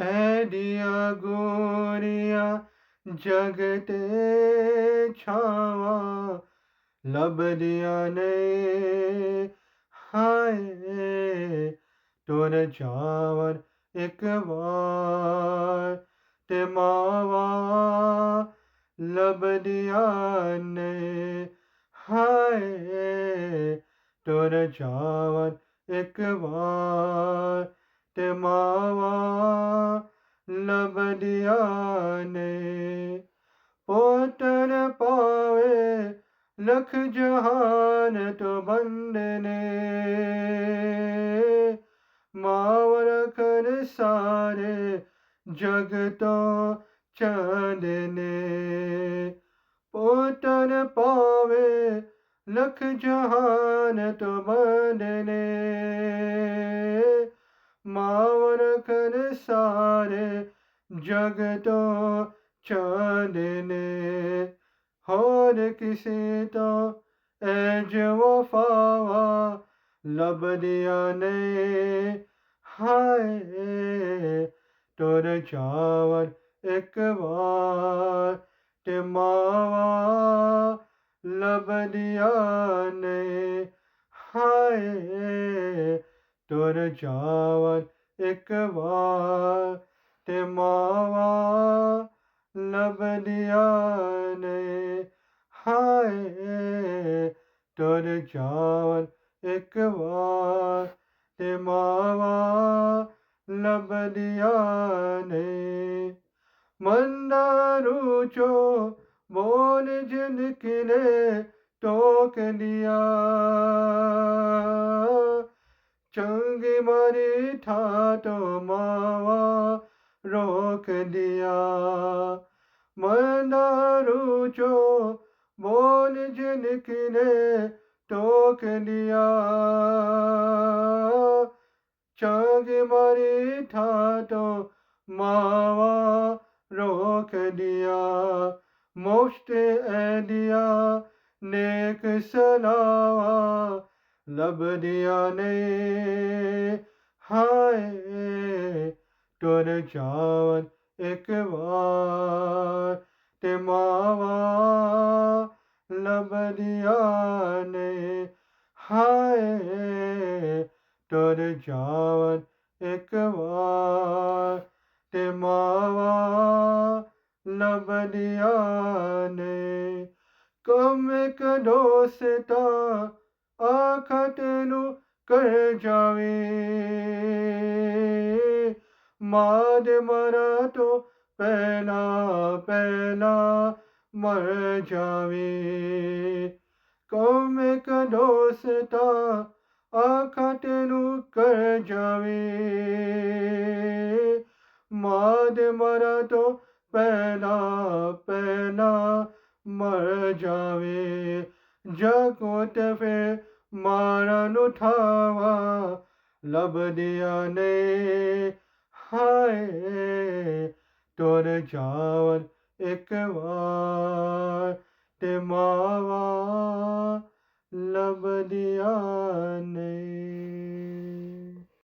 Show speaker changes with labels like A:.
A: idea गोरिया जगते छावा लभदिया ने हाय तुर जावन एक बार ते मावा लभदिया ने हाय तुर जावन एक बार ते मावा लभदिया ने पोतन पावे लख जहान तो बंदने मावर कर सारे जग तो चांदने पोतन पावे लख जहान तो बंदने मावर कर सारे जग तो चांदने होर किसी तो एज वफावा लभदिया ने हाय तुर जावन एक बार ते मावा लभदिया ने हाय तुर जावन एक बार ते मावा लभदिया ने हाय तुर जावन एक बार ते मावा लभदिया ने मंदारू चो बोल जिनकिने टोक दिया चंगी मारी था तो मावा रोक दिया मंदारू चो बोल जिनकिने टोक दिया चंगी मारी था तो मावा रोक दिया मुफ्त ऐडिया नेक सलावा लभदिया ने हाय तुर जावन एक बार ते मावा लभदिया ने हाय तुर जावन एक बार ते मावा लभदिया ने कम एक दोस्ता आखा तेनु कर जावे माद मरा तो पहला पहला मर जावे कम एक दोस्ता आखा तेनु कर जावे माद मरा तो पहला पहला मर जावे जकोत फिर मारन उठावा लभदिया ने हाय तुर जावन एक बार ते मावा लभदिया ने